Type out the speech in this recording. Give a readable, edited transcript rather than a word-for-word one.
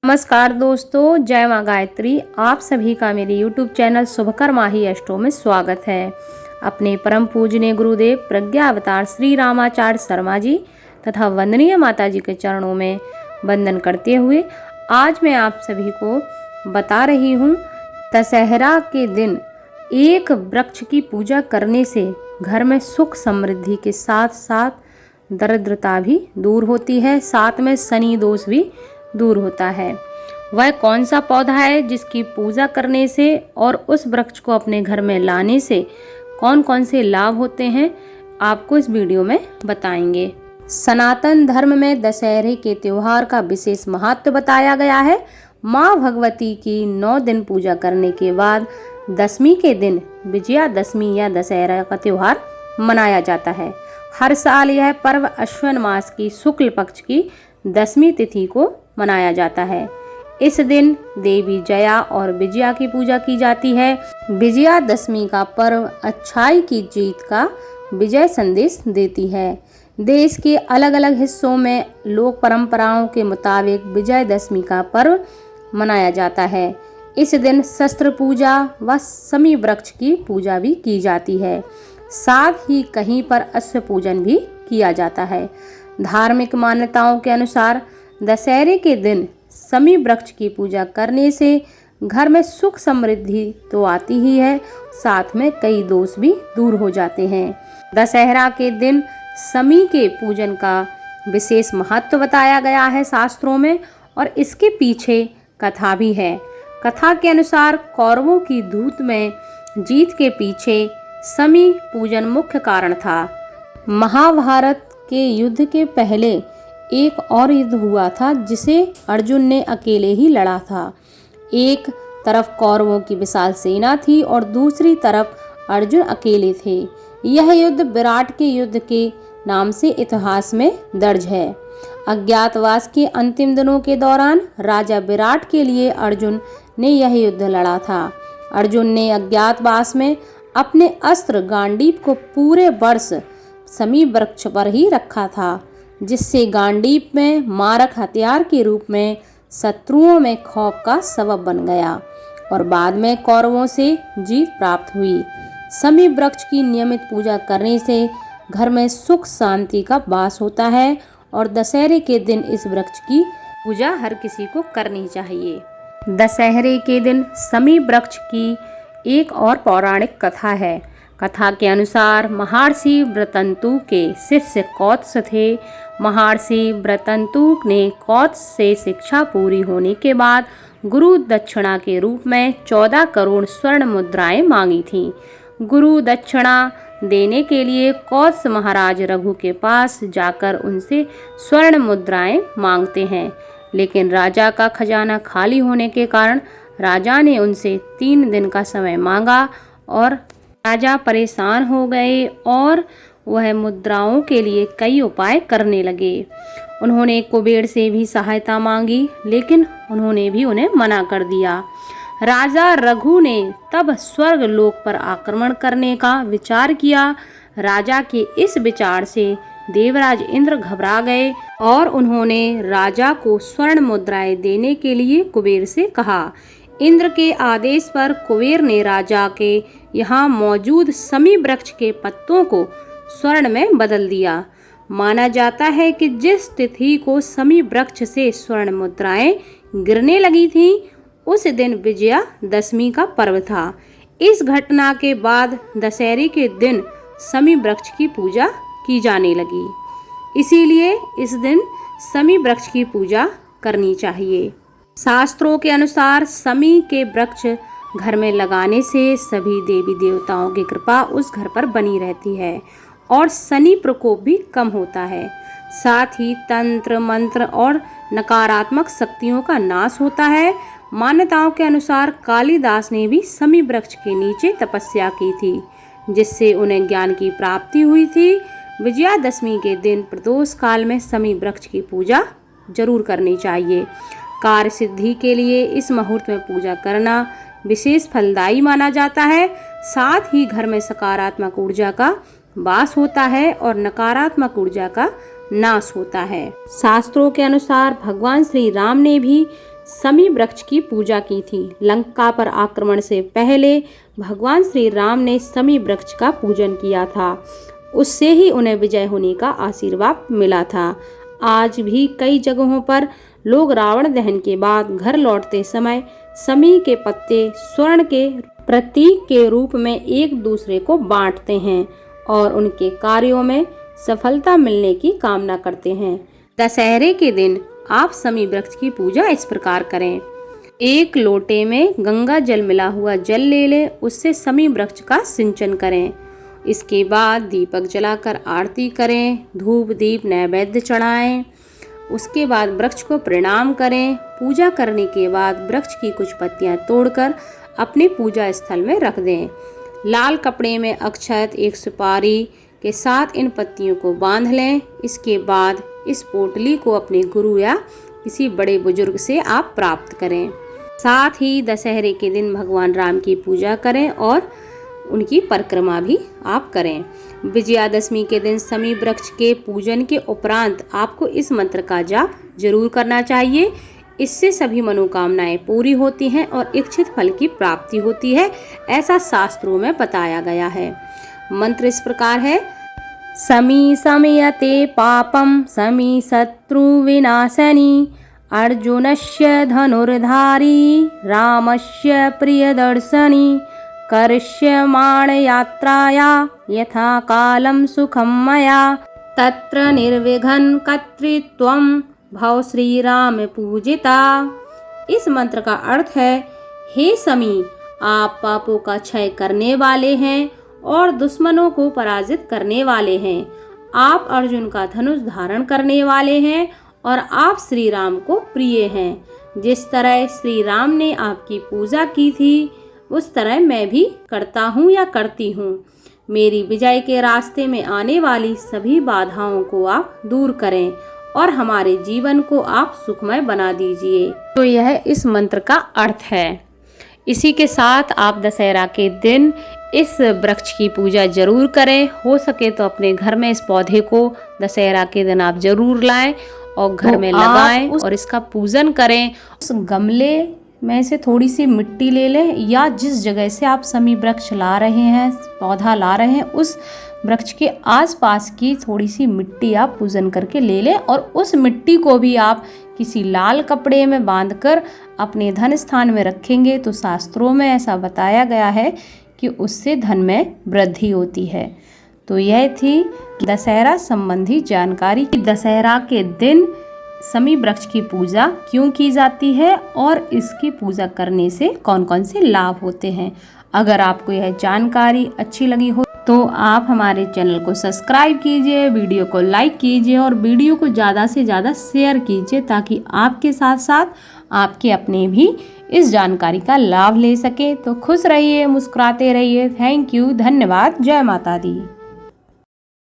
नमस्कार दोस्तों, जय माँ गायत्री। आप सभी का मेरे YouTube चैनल शुभकर माही अष्टो में स्वागत है। अपने परम पूजनीय गुरुदेव प्रज्ञा अवतार श्री रामाचार्य शर्मा जी तथा वंदनीय माता जी के चरणों में वंदन करते हुए आज मैं आप सभी को बता रही हूँ, दशहरा के दिन एक वृक्ष की पूजा करने से घर में सुख समृद्धि के साथ साथ दरिद्रता भी दूर होती है, साथ में शनि दोष भी दूर होता है। वह कौन सा पौधा है जिसकी पूजा करने से और उस वृक्ष को अपने घर में लाने से कौन कौन से लाभ होते हैं, आपको इस वीडियो में बताएंगे। सनातन धर्म में दशहरे के त्योहार का विशेष महत्व बताया गया है। माँ भगवती की 9 दिन पूजा करने के बाद दशमी के दिन विजयादशमी या दशहरा का त्योहार मनाया जाता है। हर साल यह पर्व अश्विन मास की शुक्ल पक्ष की दशमी तिथि को मनाया जाता है। इस दिन देवी जया और विजया की पूजा की जाती है। विजयादशमी का पर्व अच्छाई की जीत का विजय संदेश देती है। देश के अलग अलग हिस्सों में लोक परंपराओं के मुताबिक विजयादशमी का पर्व मनाया जाता है। इस दिन शस्त्र पूजा व शमी वृक्ष की पूजा भी की जाती है। साथ ही कहीं पर अश्व पूजन भी किया जाता है। धार्मिक मान्यताओं के अनुसार दशहरे के दिन शमी वृक्ष की पूजा करने से घर में सुख समृद्धि तो आती ही है, साथ में कई दोष भी दूर हो जाते हैं। दशहरा के दिन शमी के पूजन का विशेष महत्व बताया गया है शास्त्रों में, और इसके पीछे कथा भी है। कथा के अनुसार कौरवों की धूत में जीत के पीछे शमी पूजन मुख्य कारण था। महाभारत के युद्ध के पहले एक और युद्ध हुआ था जिसे अर्जुन ने अकेले ही लड़ा था। एक तरफ कौरवों की विशाल सेना थी और दूसरी तरफ अर्जुन अकेले थे। यह युद्ध विराट के युद्ध के नाम से इतिहास में दर्ज है। अज्ञातवास के अंतिम दिनों के दौरान राजा विराट के लिए अर्जुन ने यह युद्ध लड़ा था। अर्जुन ने अज्ञातवास में अपने अस्त्र गांडीव को पूरे वर्ष शमी वृक्ष पर ही रखा था, जिससे गांडीव में मारक हथियार के रूप में शत्रुओं में खौफ का सबब बन गया और बाद में कौरवों से जीत प्राप्त हुई। शमी वृक्ष की नियमित पूजा करने से घर में सुख शांति का वास होता है और दशहरे के दिन इस वृक्ष की पूजा हर किसी को करनी चाहिए। दशहरे के दिन शमी वृक्ष की एक और पौराणिक कथा है। कथा के अनुसार महर्षि व्रतंतु के शिष्य कौत्स थे। महर्षि व्रतंतु ने कौत्स से शिक्षा पूरी होने के बाद गुरु दक्षिणा के रूप में 14 करोड़ स्वर्ण मुद्राएं मांगी थीं। गुरु दक्षिणा देने के लिए कौत्स महाराज रघु के पास जाकर उनसे स्वर्ण मुद्राएं मांगते हैं, लेकिन राजा का खजाना खाली होने के कारण राजा ने उनसे 3 दिन का समय मांगा और राजा परेशान हो गए और वह मुद्राओं के लिए कई उपाय करने लगे। उन्होंने कुबेर से भी सहायता मांगी, लेकिन उन्होंने भी उन्हें मना कर दिया। राजा रघु ने तब स्वर्ग लोक पर आक्रमण करने का विचार किया। राजा के इस विचार से देवराज इंद्र घबरा गए और उन्होंने राजा को स्वर्ण मुद्राएं देने के लिए कुबेर से कहा। इंद्र के आदेश पर कुबेर ने राजा के यहाँ मौजूद शमी वृक्ष के पत्तों को स्वर्ण में बदल दिया। माना जाता है कि जिस तिथि को शमी वृक्ष से स्वर्ण मुद्राएं गिरने लगी थीं, उस दिन विजयादशमी का पर्व था। इस घटना के बाद दशहरे के दिन शमी वृक्ष की पूजा की जाने लगी। इसीलिए इस दिन शमी वृक्ष की पूजा करनी चाहिए। शास्त्रों के अनुसार शमी के वृक्ष घर में लगाने से सभी देवी देवताओं की कृपा उस घर पर बनी रहती है और शनि प्रकोप भी कम होता है। साथ ही तंत्र मंत्र और नकारात्मक शक्तियों का नाश होता है। मान्यताओं के अनुसार कालिदास ने भी शमी वृक्ष के नीचे तपस्या की थी, जिससे उन्हें ज्ञान की प्राप्ति हुई थी। विजयादशमी के दिन प्रदोष काल में शमी वृक्ष की पूजा जरूर करनी चाहिए। कार्य सिद्धि के लिए इस मुहूर्त में पूजा करना विशेष फलदायी माना जाता है। साथ ही घर में सकारात्मक ऊर्जा का वास होता है और नकारात्मक ऊर्जा का नाश होता है। शास्त्रों के अनुसार भगवान श्री राम ने भी समी वृक्ष की पूजा की थी। लंका पर आक्रमण से पहले भगवान श्री राम ने समी वृक्ष का पूजन किया था। उससे ही उन्हें विजय होने का आशीर्वाद मिला था। आज भी कई जगहों पर लोग रावण दहन के बाद घर लौटते समय समी के पत्ते स्वर्ण के प्रतीक के रूप में एक दूसरे को बांटते हैं और उनके कार्यों में सफलता मिलने की कामना करते हैं। दशहरे के दिन आप समी वृक्ष की पूजा इस प्रकार करें। एक लोटे में गंगा जल मिला हुआ जल ले लें, उससे समी वृक्ष का सिंचन करें। इसके बाद दीपक जलाकर आरती करें, धूप दीप नैवेद्य चढ़ाएं। उसके बाद वृक्ष को प्रणाम करें। पूजा करने के बाद वृक्ष की कुछ पत्तियां तोड़कर अपने पूजा स्थल में रख दें। लाल कपड़े में अक्षत, एक सुपारी के साथ इन पत्तियों को बांध लें। इसके बाद इस पोटली को अपने गुरु या किसी बड़े बुजुर्ग से आप प्राप्त करें। साथ ही दशहरे के दिन भगवान राम की पूजा करें और उनकी परिक्रमा भी आप करें। विजयादशमी के दिन समी वृक्ष के पूजन के उपरांत आपको इस मंत्र का जाप जरूर करना चाहिए। इससे सभी मनोकामनाएं पूरी होती हैं और इच्छित फल की प्राप्ति होती है, ऐसा शास्त्रों में बताया गया है। मंत्र इस प्रकार है। समी समयते पापम समी शत्रु विनाशनी अर्जुनस्य धनुर्धारी रामस्य प्रियदर्शनी करिष्यमाण यात्राया यथा कालम सुखम मया तत्र निर्विघ्न कर्तृत्वम भव श्री राम पूजिता। इस मंत्र का अर्थ है, हे समी, आप पापों का क्षय करने वाले हैं और दुश्मनों को पराजित करने वाले हैं। आप अर्जुन का धनुष धारण करने वाले हैं और आप श्री राम को प्रिय हैं। जिस तरह श्री राम ने आपकी पूजा की थी, उस तरह मैं भी करता हूँ या करती हूँ। मेरी विजय के रास्ते में आने वाली सभी बाधाओं को आप दूर करें और हमारे जीवन को आप सुखमय बना दीजिए। तो यह इस मंत्र का अर्थ है। इसी के साथ आप दशहरा के दिन इस वृक्ष की पूजा जरूर करें। हो सके तो अपने घर में इस पौधे को दशहरा के दिन आप जरूर लाएं और घर में लगाएं और इसका पूजन करें। उस गमले में से थोड़ी सी मिट्टी ले लें या जिस जगह से आप समी वृक्ष ला रहे हैं, पौधा ला रहे हैं, उस वृक्ष के आसपास की थोड़ी सी मिट्टी आप पूजन करके ले लें और उस मिट्टी को भी आप किसी लाल कपड़े में बांधकर अपने धन स्थान में रखेंगे तो शास्त्रों में ऐसा बताया गया है कि उससे धन में वृद्धि होती है। तो यह थी दशहरा संबंधी जानकारी कि दशहरा के दिन समी वृक्ष की पूजा क्यों की जाती है और इसकी पूजा करने से कौन कौन से लाभ होते हैं। अगर आपको यह जानकारी अच्छी लगी हो तो आप हमारे चैनल को सब्सक्राइब कीजिए, वीडियो को लाइक कीजिए और वीडियो को ज़्यादा से ज़्यादा शेयर कीजिए ताकि आपके साथ साथ आपके अपने भी इस जानकारी का लाभ ले सके। तो खुश रहिए, मुस्कुराते रहिए। थैंक यू, धन्यवाद। जय माता दी।